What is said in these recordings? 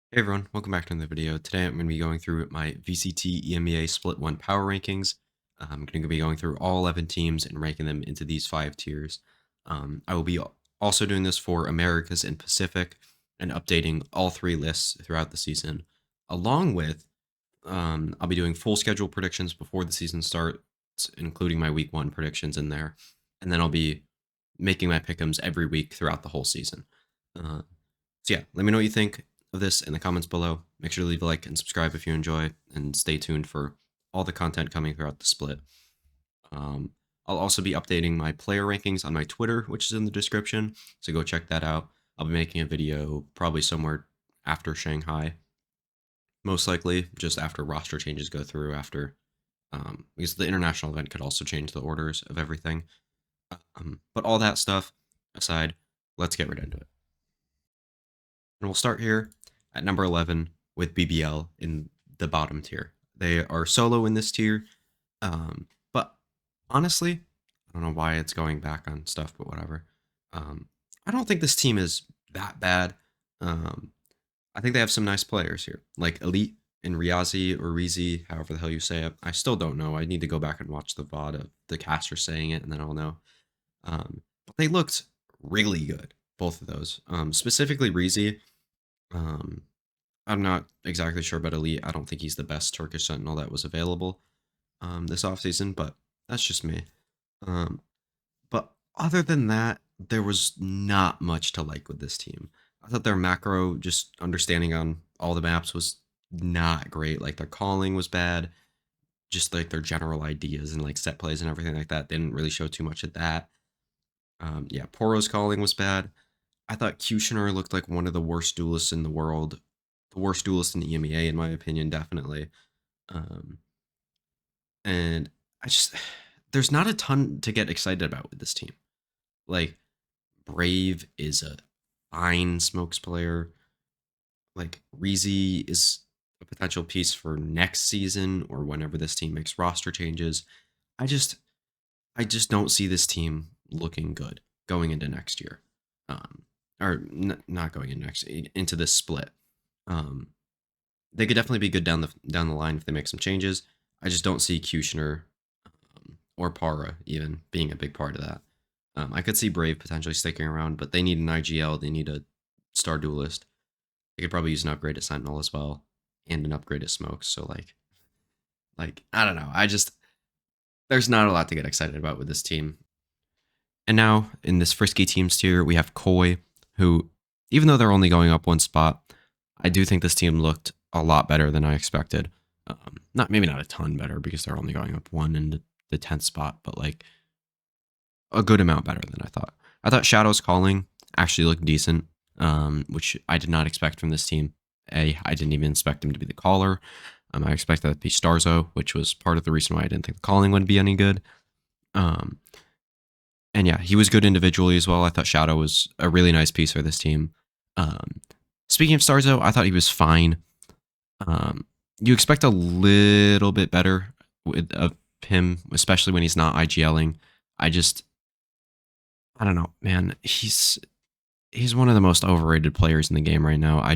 Hey everyone, welcome back to another video. Today I'm going to be going through my VCT EMEA Split 1 power rankings. I'm going to be going through all 11 teams and ranking them into these 5 tiers. I will be also doing this for Americas and Pacific and updating all 3 lists throughout the season. Along with, I'll be doing full schedule predictions before the season starts, including my week 1 predictions in there. And then I'll be making my pick'ems every week throughout the whole season. So yeah, let me know what you think of this in the comments below. Make sure to leave a like and subscribe if you enjoy, and stay tuned for all the content coming throughout the split. I'll also be updating my player rankings on my Twitter, which is in the description, so go check that out. I'll be making a video probably somewhere after Shanghai, most likely just after roster changes go through, after because the international event could also change the orders of everything. But all that stuff aside, let's get right into it. And we'll start here at number 11 with BBL in the bottom tier. They are solo in this tier, but honestly, I don't know why it's going back on stuff, but whatever. I don't think this team is that bad. I think they have some nice players here, like Elite and Riazi or Rizi, however the hell you say it. I still don't know. I need to go back and watch the VOD of the caster saying it, and then I'll know. But they looked really good, both of those. Specifically Rizi. I'm not exactly sure about Elite. I don't think he's the best Turkish Sentinel that was available this offseason, but that's just me. But other than that, there was not much to like with this team. I thought their macro, just understanding on all the maps, was not great. Like, their calling was bad. Just like their general ideas and like set plays and everything like that, they didn't really show too much of that. Yeah, Poro's calling was bad. I thought Kushner looked like one of the worst duelists in the world. The worst duelist in EMEA, in my opinion, definitely. And there's not a ton to get excited about with this team. Like, Brave is a fine smokes player. Like, Reezy is a potential piece for next season or whenever this team makes roster changes. I just don't see this team looking good going into next year. Not going into this split. They could definitely be good down the line if they make some changes. I just don't see Kushner or Para even being a big part of that. I could see Brave potentially sticking around, but they need an IGL. They need a star duelist. They could probably use an upgrade at Sentinel as well, and an upgrade at Smokes. So like I don't know. There's not a lot to get excited about with this team. And now in this frisky teams tier, we have Koi, who, even though they're only going up one spot, I do think this team looked a lot better than I expected. Maybe not a ton better because they're only going up one in the 10th spot, but like a good amount better than I thought. I thought Shadow's calling actually looked decent, which I did not expect from this team. I didn't even expect him to be the caller. I expected that to be Starzo, which was part of the reason why I didn't think the calling would be any good. And yeah, he was good individually as well. I thought Shadow was a really nice piece for this team. Speaking of Starzo, I thought he was fine. You expect a little bit better of him, especially when he's not IGLing. I don't know, man. He's one of the most overrated players in the game right now. I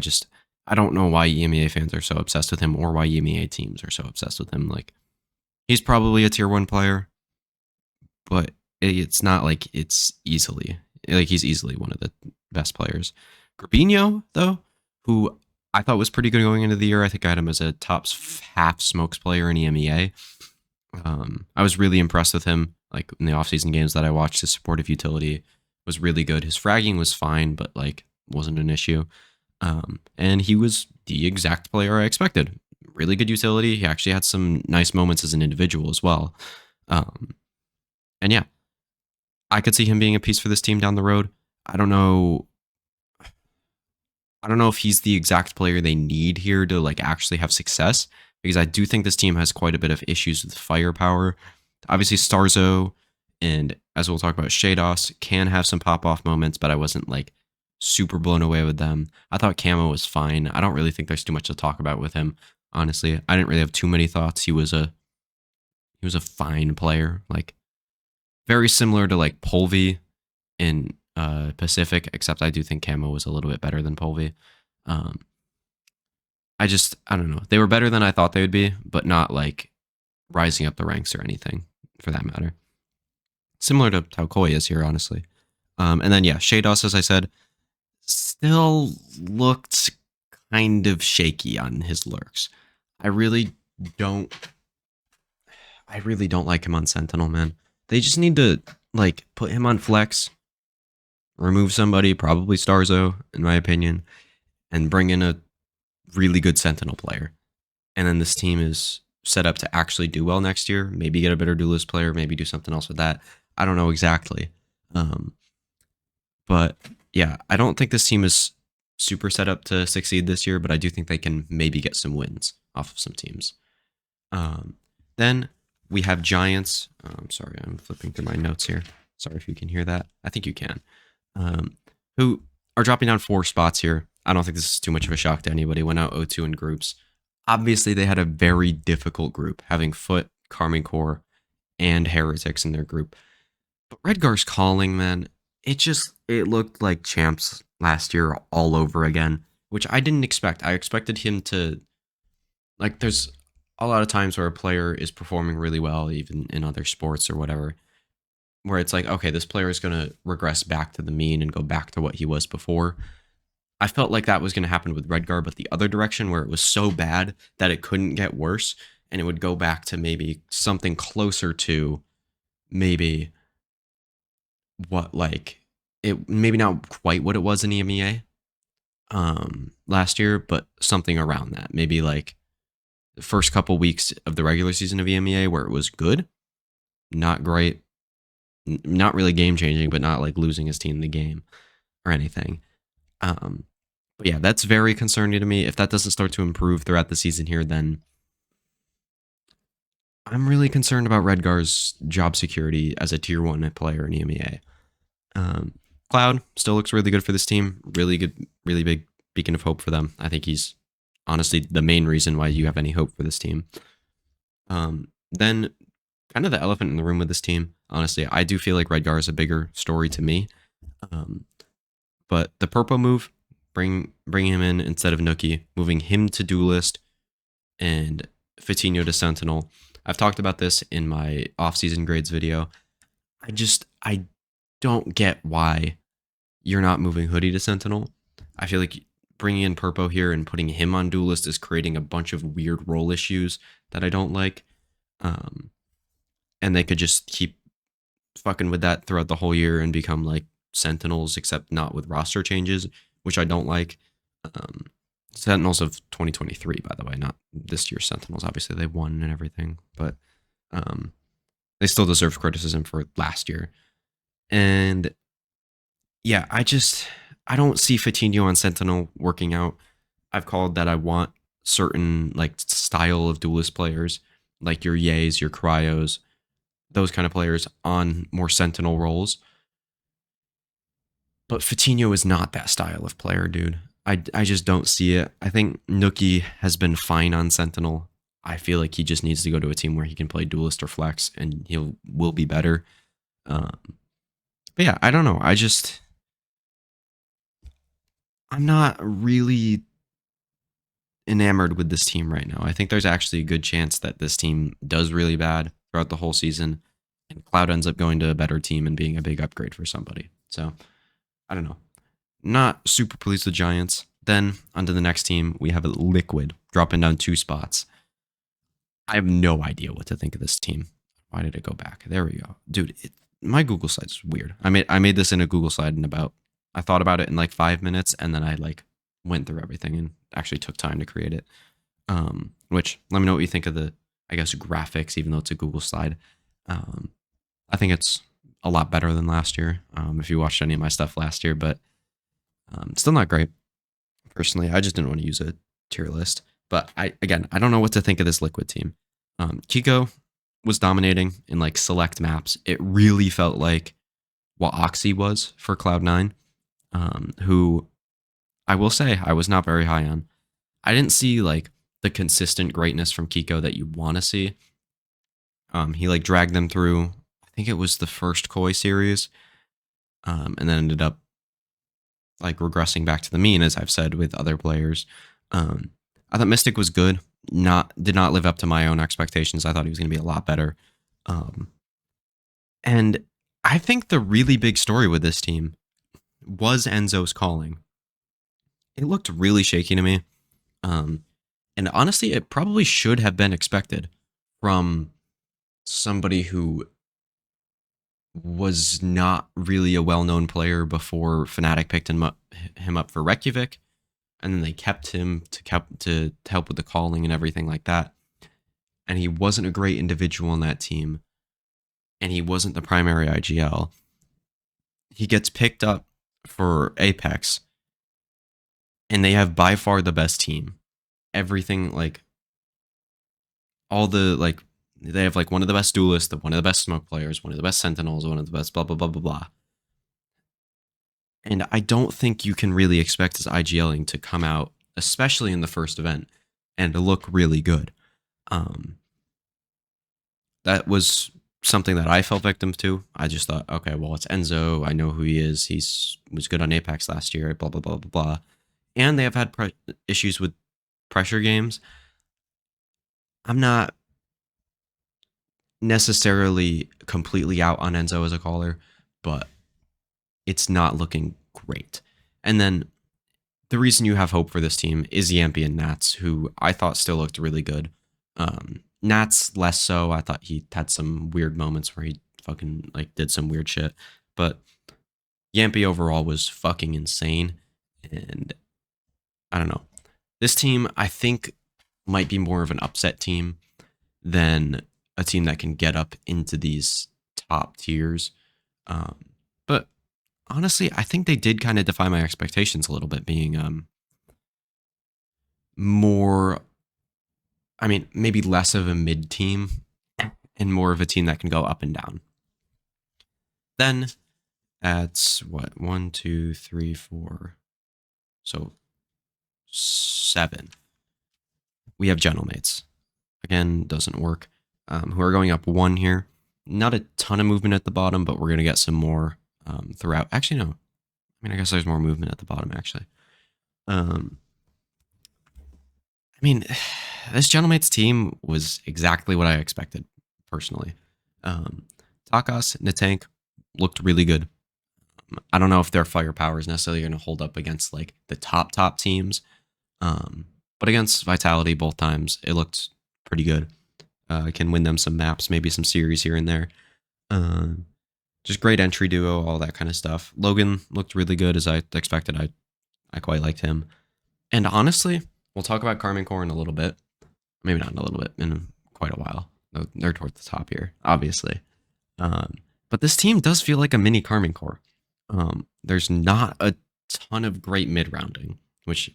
don't know why EMEA fans are so obsessed with him, or why EMEA teams are so obsessed with him. Like, he's probably a tier 1 player, but it's not like he's easily one of the best players. Garbino, though, who I thought was pretty good going into the year. I think I had him as a top half smokes player in EMEA. I was really impressed with him. Like, in the offseason games that I watched, his supportive utility was really good. His fragging was fine, but like wasn't an issue. And he was the exact player I expected. Really good utility. He actually had some nice moments as an individual as well. And yeah, I could see him being a piece for this team down the road. I don't know if he's the exact player they need here to like actually have success, because I do think this team has quite a bit of issues with firepower. Obviously, Starzo and, as we'll talk about, Shados can have some pop-off moments, but I wasn't like super blown away with them. I thought Camo was fine. I don't really think there's too much to talk about with him, honestly. I didn't really have too many thoughts. He was a fine player, like very similar to like Polvi in Pacific, except I do think Camo was a little bit better than Polvi. I don't know. They were better than I thought they would be, but not like rising up the ranks or anything for that matter. Similar to how Koi is here, honestly. And then, yeah, Shados, as I said, still looked kind of shaky on his lurks. I really don't like him on Sentinel, man. They just need to like put him on flex, remove somebody, probably Starzo, in my opinion, and bring in a really good Sentinel player. And then this team is set up to actually do well next year. Maybe get a better duelist player, maybe do something else with that. I don't know exactly. But yeah, I don't think this team is super set up to succeed this year, but I do think they can maybe get some wins off of some teams. Then we have Giants. Sorry, I'm flipping through my notes here. Sorry if you can hear that. I think you can. Who are dropping down 4 spots here. I don't think this is too much of a shock to anybody. Went out 0-2 in groups. Obviously, they had a very difficult group, having FUT, Karmine Corp, and Heretics in their group. But Redgar's calling, man, it looked like champs last year all over again, which I didn't expect. I expected him to, like, there's a lot of times where a player is performing really well, even in other sports or whatever, where it's like, okay, this player is going to regress back to the mean and go back to what he was before. I felt like that was going to happen with Redgar, but the other direction, where it was so bad that it couldn't get worse, and it would go back to maybe something closer to maybe what, like, it maybe not quite what it was in EMEA last year, but something around that. Maybe like the first couple weeks of the regular season of EMEA where it was good, not great, not really game changing, but not like losing his team the game or anything. But yeah, that's very concerning to me. If that doesn't start to improve throughout the season here, then I'm really concerned about Redgar's job security as a tier 1 player in EMEA. Cloud still looks really good for this team. Really good, really big beacon of hope for them. I think he's honestly the main reason why you have any hope for this team. Then kind of the elephant in the room with this team. Honestly, I do feel like Redgar is a bigger story to me. But the purple move, bring him in instead of Nookie, moving him to duelist and Fatinho to Sentinel. I've talked about this in my off-season grades video. I don't get why you're not moving Hoodie to Sentinel. I feel like bringing in Purpo here and putting him on duelist is creating a bunch of weird role issues that I don't like. And they could just keep fucking with that throughout the whole year and become like Sentinels, except not with roster changes, which I don't like. Sentinels of 2023, by the way, not this year's Sentinels. Obviously, they won and everything, but they still deserve criticism for last year. And yeah, I don't see Fatinho on Sentinel working out. I've called that I want certain like style of duelist players, like your Yays, your Cryos, those kind of players on more Sentinel roles. But Fatinho is not that style of player, dude. I just don't see it. I think Nookie has been fine on Sentinel. I feel like he just needs to go to a team where he can play duelist or flex, and will be better. But yeah, I don't know. I'm not really enamored with this team right now. I think there's actually a good chance that this team does really bad throughout the whole season, and Cloud ends up going to a better team and being a big upgrade for somebody. So I don't know. Not super pleased with Giants. Then onto the next team, we have Liquid dropping down 2 spots. I have no idea what to think of this team. Why did it go back? There we go, dude. My Google slide's weird. I made this in a Google slide in I thought about it in like 5 minutes, and then I like went through everything and actually took time to create it. Which, let me know what you think of the, I guess, graphics, even though it's a Google slide. I think it's a lot better than last year. If you watched any of my stuff last year, but still not great. Personally, I just didn't want to use a tier list. But I don't know what to think of this Liquid team. Kiko was dominating in like select maps. It really felt like what Oxy was for Cloud9, who I will say I was not very high on. I didn't see like the consistent greatness from Kiko that you want to see. He like dragged them through, I think it was the first Koi series, and then ended up like regressing back to the mean, as I've said with other players. I thought Mystic was good. Did not live up to my own expectations. I thought he was going to be a lot better. And I think the really big story with this team was Enzo's calling. It looked really shaky to me. And honestly, it probably should have been expected from somebody who was not really a well-known player before Fnatic picked him up for Reykjavik, and then they kept him to help with the calling and everything like that. And he wasn't a great individual in that team, and he wasn't the primary IGL. He gets picked up for Apex, and they have by far the best team. Everything, like, all the, like, they have, like, one of the best duelists, one of the best smoke players, one of the best sentinels, one of the best blah, blah, blah, blah, blah. And I don't think you can really expect his IGLing to come out, especially in the first event, and to look really good. That was something that I fell victim to. I just thought, okay, well, it's Enzo. I know who he is. Was good on Apex last year, blah, blah, blah, blah, blah. And they have had issues with pressure games. I'm not necessarily completely out on Enzo as a caller, but it's not looking great. And then the reason you have hope for this team is Yampy and Nats, who I thought still looked really good. Nats less so. I thought he had some weird moments where he fucking like did some weird shit, but Yampy overall was fucking insane. And I don't know. This team, I think, might be more of an upset team than a team that can get up into these top tiers. But honestly, I think they did kind of defy my expectations a little bit, being more, I mean, maybe less of a mid team and more of a team that can go up and down. Then at what, 1, 2, 3, 4, so 7. We have Gentlemates. Again, doesn't work. Who are going up 1 here. Not a ton of movement at the bottom, but we're going to get some more throughout. Actually, no. I mean, I guess there's more movement at the bottom, actually. I mean, this Gentlemates team was exactly what I expected, personally. Takas, Natank looked really good. I don't know if their firepower is necessarily going to hold up against like the top teams. But against Vitality both times, it looked pretty good. Can win them some maps, maybe some series here and there. Just great entry duo, all that kind of stuff. Logan looked really good as I expected. I quite liked him. And honestly, we'll talk about Karmine Corp in a little bit. Maybe not in a little bit, in quite a while. They're towards the top here, obviously. But this team does feel like a mini Karmine Corp. There's not a ton of great mid-rounding, which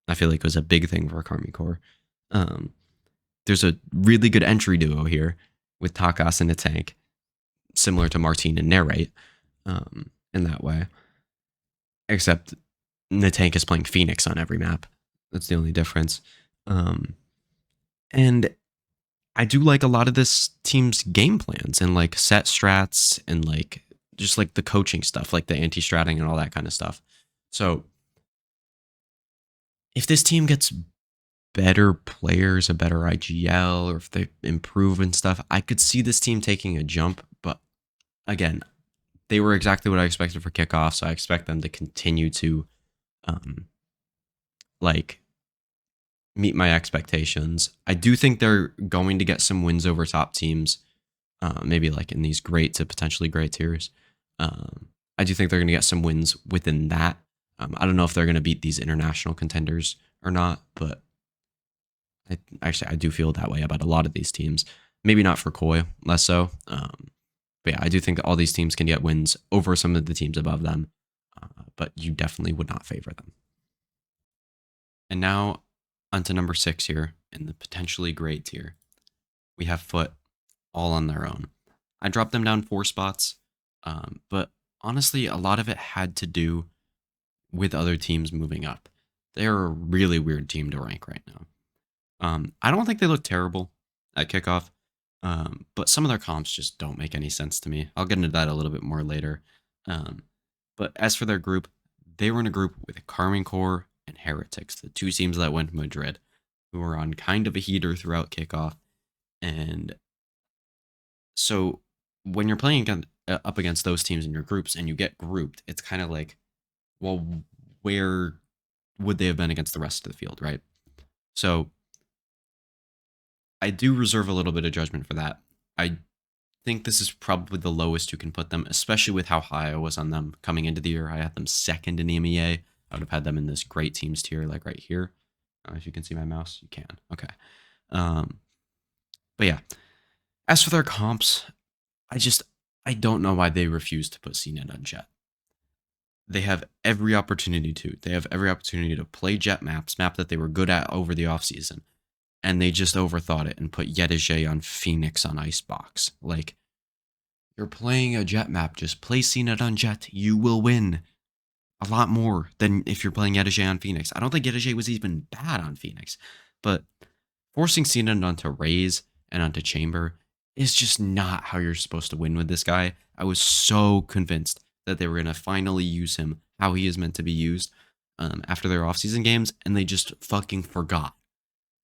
I feel like was a big thing for Karmine Corp. There's a really good entry duo here with Takas and Natank, similar to Martine and Narrate in that way. Except Natank is playing Phoenix on every map. That's the only difference. And I do like a lot of this team's game plans and like set strats and like just like the coaching stuff, like the anti-stratting and all that kind of stuff. So if this team gets better players, a better IGL, or if they improve and stuff, I could see this team taking a jump. But again, they were exactly what I expected for kickoff, so I expect them to continue to like meet my expectations. I do think they're going to get some wins over top teams, maybe like in these great to potentially great tiers. I do think they're going to get some wins within that. I don't know if they're going to beat these international contenders or not, but I do feel that way about a lot of these teams. Maybe not for Koi, less so. But yeah, I do think all these teams can get wins over some of the teams above them, but you definitely would not favor them. And now onto number 6 here in the potentially great tier. We have FUT all on their own. I dropped them down 4 spots, but honestly, a lot of it had to do with other teams moving up. They're a really weird team to rank right now. I don't think they look terrible at kickoff, but some of their comps just don't make any sense to me. I'll get into that a little bit more later. But as for their group, they were in a group with Karmine Corp and Heretics, the 2 teams that went to Madrid. who were on kind of a heater throughout kickoff. And so when you're playing up against those teams in your groups and you get grouped, it's kind of like, well, where would they have been against the rest of the field, right? So I do reserve a little bit of judgment for that. I think this is probably the lowest you can put them, especially with how high I was on them coming into the year. I had them second in EMEA. I would have had them in this great teams tier, like right here. If you can see my mouse, you can. Okay. But yeah, as for their comps, I don't know why they refuse to put CNET on Jet. They have every opportunity to. They have every opportunity to play Jet map that they were good at over the offseason. And they just overthought it and put Yetije on Phoenix on Icebox. Like, you're playing a Jet map, just play CNET on Jet. You will win a lot more than if you're playing Yetije on Phoenix. I don't think Yetije was even bad on Phoenix. But forcing CNET onto Raze and onto Chamber is just not how you're supposed to win with this guy. I was so convinced that they were going to finally use him how he is meant to be used after their offseason games, and they just fucking forgot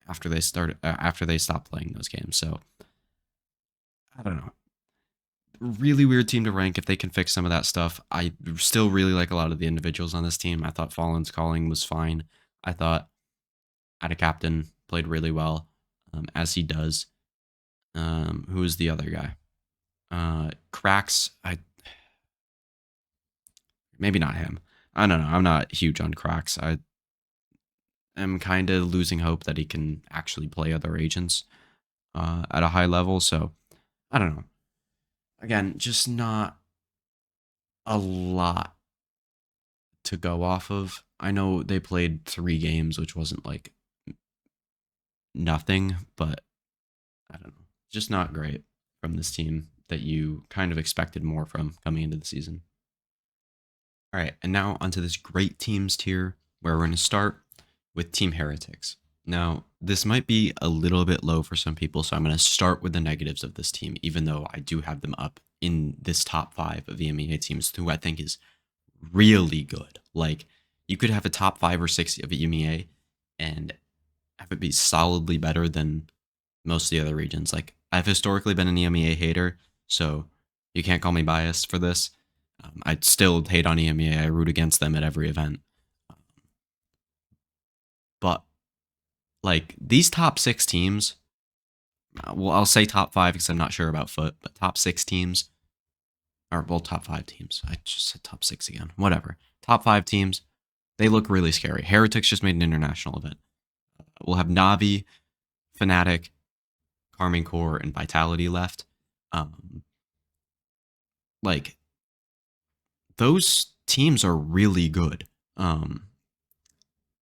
after they stopped playing those games. So I don't know. Really weird team to rank if they can fix some of that stuff. I still really like a lot of the individuals on this team. I thought Fallen's calling was fine. I thought Ada Captain played really well, as he does. Who is the other guy? Cracks. Maybe not him. I don't know. I'm not huge on Cracks. I am kind of losing hope that he can actually play other agents at a high level. So I don't know. Again, just not a lot to go off of. I know they played 3 games, which wasn't like nothing, but I don't know. Just not great from this team that you kind of expected more from coming into the season. All right, and now onto this great teams tier where we're going to start with Team Heretics. Now, this might be a little bit low for some people, so I'm going to start with the negatives of this team, even though I do have them up in this top 5 of the EMEA teams, who I think is really good. Like, you could have a top 5 or 6 of EMEA and have it be solidly better than most of the other regions. Like, I've historically been an EMEA hater, so you can't call me biased for this. I still hate on EMEA. I root against them at every event. But like these top 6 teams, well, I'll say top 5 because I'm not sure about FUT, but top 6 teams, or well, top 5 teams. I just said top 6 again. Whatever. Top 5 teams, they look really scary. Heretics just made an international event. We'll have Navi, Fnatic, Karmine Corp, and Vitality left. Like, those teams are really good. And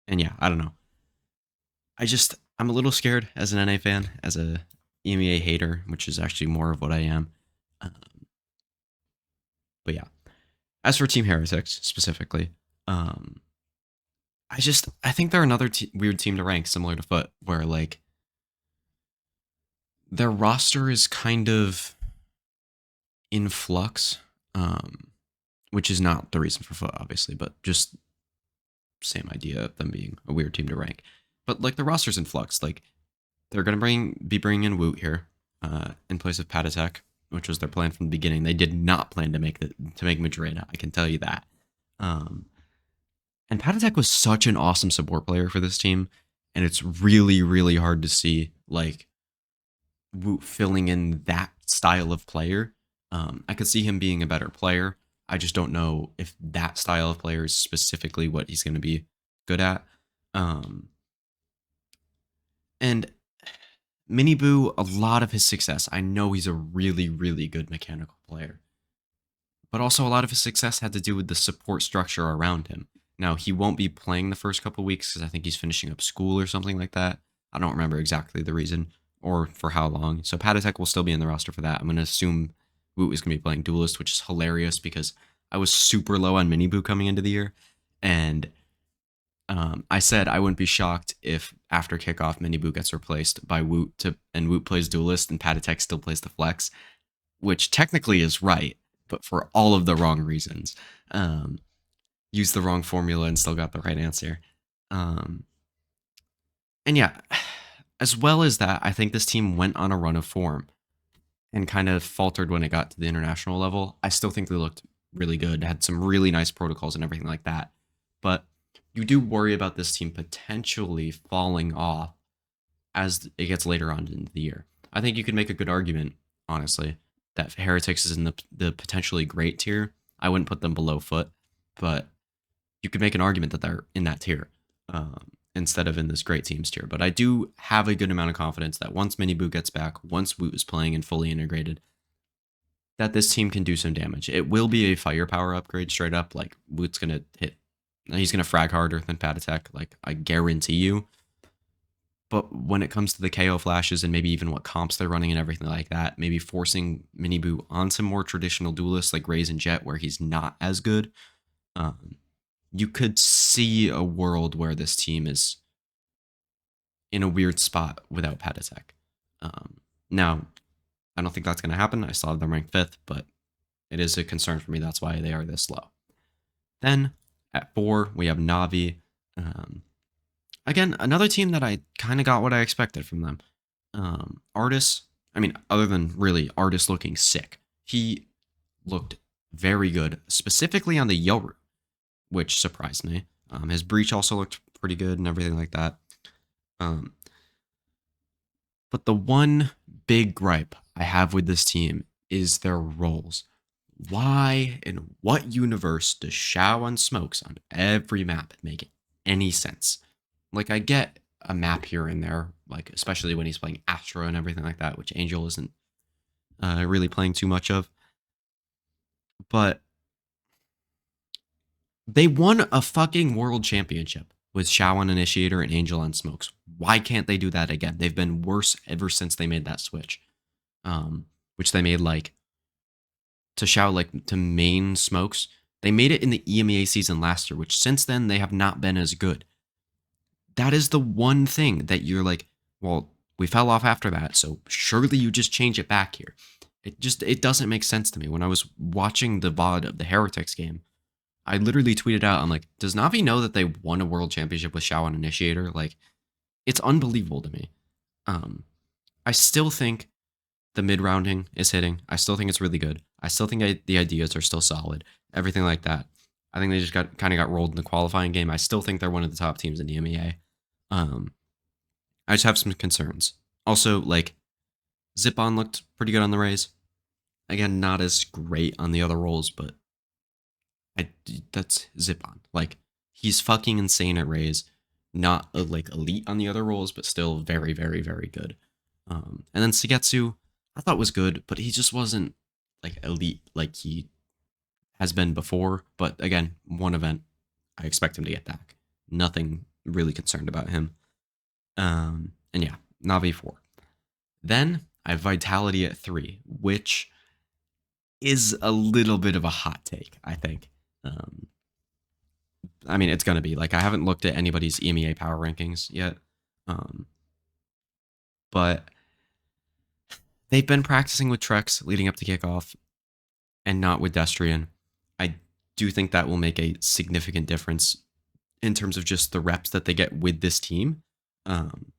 yeah, I don't know. I'm a little scared as an NA fan, as a EMEA hater, which is actually more of what I am. But yeah, as for Team Heretics specifically, I think they're another weird team to rank, similar to FUT, where like their roster is kind of in flux, which is not the reason for FUT, obviously, but just same idea of them being a weird team to rank. But like the roster's in flux. Like they're gonna be bringing in Woot here in place of Patatek, which was their plan from the beginning. They did not plan to make Madrid. I can tell you that. And Patatek was such an awesome support player for this team, and it's really, really hard to see like Woot filling in that style of player. I could see him being a better player. I just don't know if that style of player is specifically what he's going to be good at. And Miniboo, a lot of his success, I know he's a really, really good mechanical player. But also a lot of his success had to do with the support structure around him. Now, he won't be playing the first couple weeks because I think he's finishing up school or something like that. I don't remember exactly the reason or for how long. So Patatek will still be in the roster for that. I'm going to assume Woot is going to be playing Duelist, which is hilarious because I was super low on Miniboo coming into the year. And I said I wouldn't be shocked if after kickoff Miniboo gets replaced by Woot and Woot plays Duelist and Patatek still plays the Flex, which technically is right, but for all of the wrong reasons. Used the wrong formula and still got the right answer. And yeah, as well as that, I think this team went on a run of form and kind of faltered when it got to the international level. I still think they looked really good, had some really nice protocols and everything like that. But you do worry about this team potentially falling off as it gets later on in the year. I think you could make a good argument, honestly, that Heretics is in the potentially great tier. I wouldn't put them below FUT, but you could make an argument that they're in that tier instead of in this great teams tier. But I do have a good amount of confidence that once Mini Boo gets back, once Woot is playing and fully integrated, that this team can do some damage. It will be a firepower upgrade straight up. Like Woot's gonna hit, he's gonna frag harder than Pat Attack. Like I guarantee you. But when it comes to the KO flashes and maybe even what comps they're running and everything like that, maybe forcing Mini Boo on some more traditional duelists like Raze and Jet where he's not as good, you could see a world where this team is in a weird spot without Pat Attack. Now, I don't think that's going to happen. I still have them ranked 5th, but it is a concern for me. That's why they are this low. Then at 4, we have Navi. Again, another team that I kind of got what I expected from them. Artis, I mean, other than really Artis looking sick, he looked very good, specifically on the Yoru, which surprised me. His breach also looked pretty good and everything like that. But the one big gripe I have with this team is their roles. Why in what universe does Shao on smokes on every map make any sense? Like, I get a map here and there, like especially when he's playing Astro and everything like that, which Angel isn't really playing too much of. But they won a fucking world championship with Shao on Initiator and Angel on Smokes. Why can't they do that again? They've been worse ever since they made that switch. Which they made like to Shao, like to main Smokes. They made it in the EMEA season last year, which since then they have not been as good. That is the one thing that you're like, well, we fell off after that, so surely you just change it back here. It doesn't make sense to me. When I was watching the VOD of the Heretics game, I literally tweeted out, I'm like, does Navi know that they won a world championship with Shao on Initiator? Like, it's unbelievable to me. I still think the mid-rounding is hitting. I still think it's really good. I still think the ideas are still solid. Everything like that. I think they just kind of got rolled in the qualifying game. I still think they're one of the top teams in the EMEA. I just have some concerns. Also, like, Zip-On looked pretty good on the Raze. Again, not as great on the other roles, but that's Zip-On. Like, he's fucking insane at Raze. Not like elite on the other roles, but still very, very, very good. And then Sugetsu, I thought was good, but he just wasn't like elite like he has been before. But again, one event, I expect him to get back. Nothing really concerned about him. And yeah, Navi 4. Then I have Vitality at 3, which is a little bit of a hot take, I think. I mean, it's going to be. Like, I haven't looked at anybody's EMEA power rankings yet. But they've been practicing with Trex leading up to kickoff and not with Destrian. I do think that will make a significant difference in terms of just the reps that they get with this team. And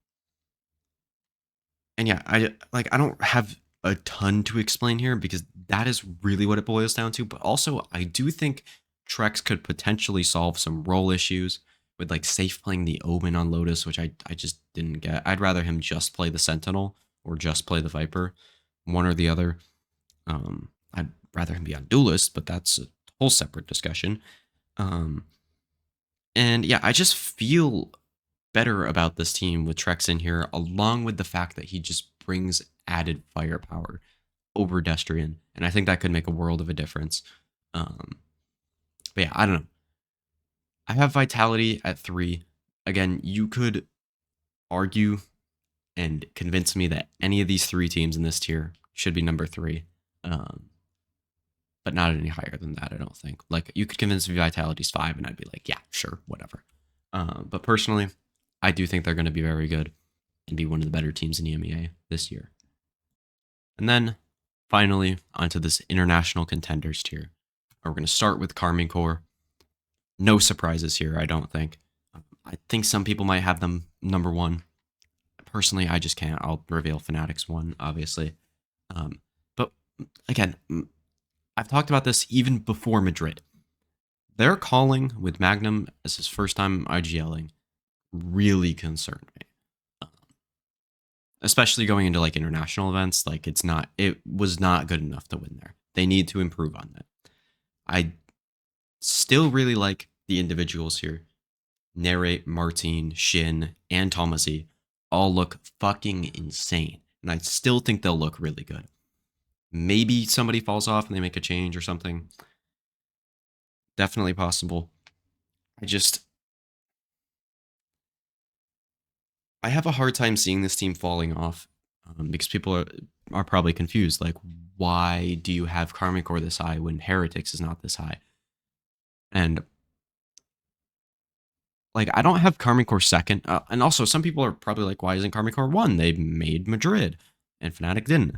yeah, I don't have a ton to explain here because that is really what it boils down to. But also, I do think Trex could potentially solve some role issues with like Safe playing the Omen on Lotus, which I just didn't get. I'd rather him just play the Sentinel or just play the Viper, one or the other. I'd rather him be on Duelist, but that's a whole separate discussion. And yeah, I just feel better about this team with Trex in here, along with the fact that he just brings added firepower over Destrian, and I think that could make a world of a difference. But yeah, I don't know. I have Vitality at 3. Again, you could argue and convince me that any of these 3 teams in this tier should be number 3. But not any higher than that, I don't think. Like, you could convince me Vitality's 5, and I'd be like, yeah, sure, whatever. But personally, I do think they're going to be very good and be one of the better teams in EMEA this year. And then, finally, onto this international contenders tier. We're going to start with Karmine Corp. No surprises here, I don't think. I think some people might have them number 1. personally, I just can't. I'll reveal Fnatic's one, obviously. But again, I've talked about this even before Madrid. Their calling with Magnum as his first time IGLing really concerned me. Especially going into like international events, like it was not good enough to win there. They need to improve on that. I still really like the individuals here. Narrate, Martin, Shin, and Thomasy all look fucking insane. And I still think they'll look really good. Maybe somebody falls off and they make a change or something. Definitely possible. I have a hard time seeing this team falling off because people are probably confused. Like, why do you have Karmine Corp this high when Heretics is not this high? And like, I don't have Karmine Corp second. And also, some people are probably like, why isn't Karmine Corp one? They made Madrid, and Fnatic didn't.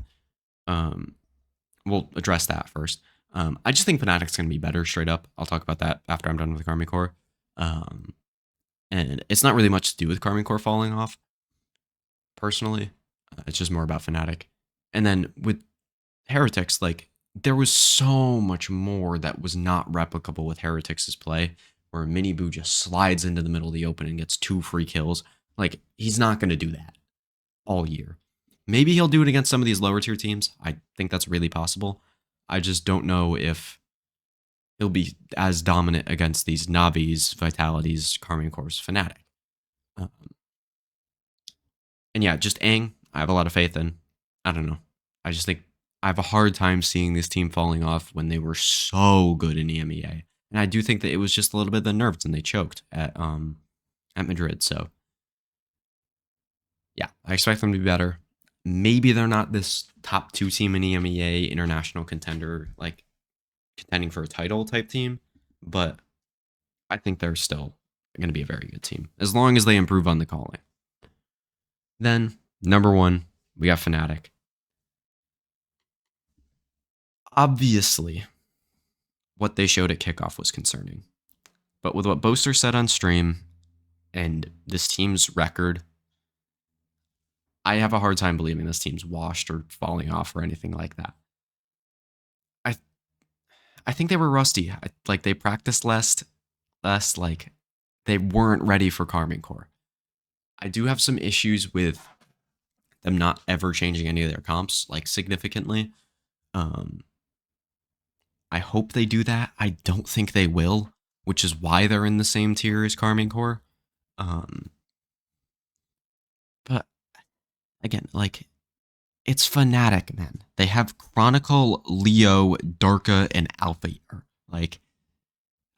We'll address that first. I just think Fnatic's going to be better straight up. I'll talk about that after I'm done with Karmine Corp. And it's not really much to do with Karmine Corp falling off, personally. It's just more about Fnatic. And then with Heretics, like, there was so much more that was not replicable with Heretics' play, where Miniboo just slides into the middle of the open and gets 2 free kills. Like, he's not going to do that all year. Maybe he'll do it against some of these lower tier teams. I think that's really possible. I just don't know if he'll be as dominant against these Navis, Vitalities, Karmine Corps, Fnatic. And yeah, just Aang, I have a lot of faith in. I don't know. I just think I have a hard time seeing this team falling off when they were so good in EMEA. And I do think that it was just a little bit of the nerves and they choked at Madrid. So yeah, I expect them to be better. Maybe they're not this top 2 team in EMEA, international contender, like contending for a title type team, but I think they're still going to be a very good team as long as they improve on the calling. Then, number 1, we got Fnatic. Obviously, what they showed at kickoff was concerning. But with what Boaster said on stream and this team's record, I have a hard time believing this team's washed or falling off or anything like that. I think they were rusty. Like, they practiced less, like, they weren't ready for Karmine Corp. I do have some issues with them not ever changing any of their comps, like, significantly. I hope they do that. I don't think they will, which is why they're in the same tier as Karmine Corp. But again, like, it's Fnatic, man. They have Chronicle, Leo, Darka, and Alpha Year. Like,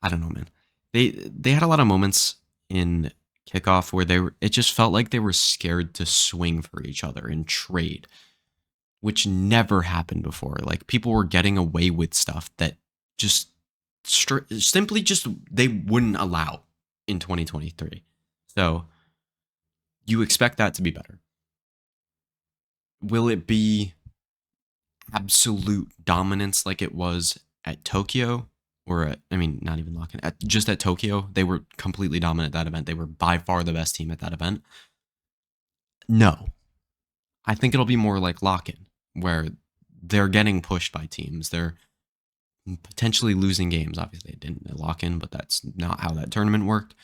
I don't know, man. They had a lot of moments in kickoff where it just felt like they were scared to swing for each other and trade, which never happened before. Like, people were getting away with stuff that just simply just they wouldn't allow in 2023. So you expect that to be better. Will it be absolute dominance like it was at Tokyo? Or not even lock-in. Just at Tokyo, they were completely dominant at that event. They were by far the best team at that event. No. I think it'll be more like lock-in, where they're getting pushed by teams. They're potentially losing games. Obviously, they didn't lock in, but that's not how that tournament worked.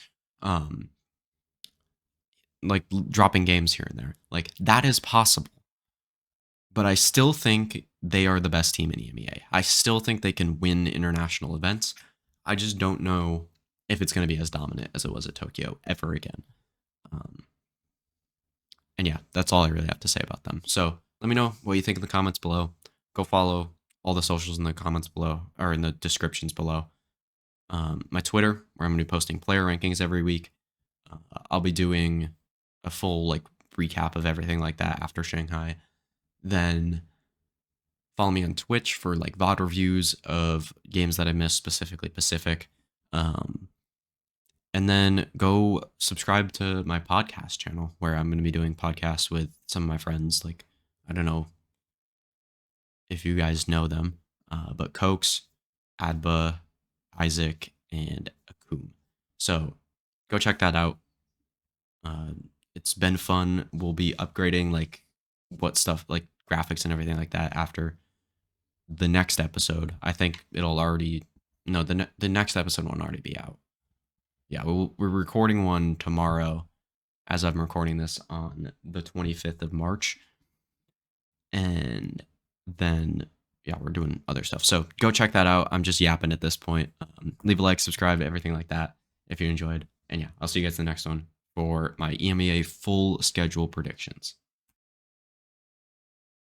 Like, dropping games here and there. Like, that is possible. But I still think they are the best team in EMEA. I still think they can win international events. I just don't know if it's going to be as dominant as it was at Tokyo ever again. And yeah, that's all I really have to say about them. So let me know what you think in the comments below. Go follow all the socials in the comments below, or in the descriptions below. My Twitter, where I'm going to be posting player rankings every week. I'll be doing a full like recap of everything like that after Shanghai. Then follow me on Twitch for like VOD reviews of games that I missed, specifically Pacific. And then go subscribe to my podcast channel, where I'm going to be doing podcasts with some of my friends. Like, I don't know if you guys know them, but Cokes, Adba, Isaac, and Akum. So go check that out. it's been fun. We'll be upgrading like what stuff like graphics and everything like that after the next episode. I think it'll already no the next episode won't already be out. Yeah, we're recording one tomorrow as I'm recording this on the 25th of March. And then, yeah, we're doing other stuff. So go check that out. I'm just yapping at this point. Leave a like, subscribe, everything like that if you enjoyed. And yeah, I'll see you guys in the next one for my EMEA full schedule predictions.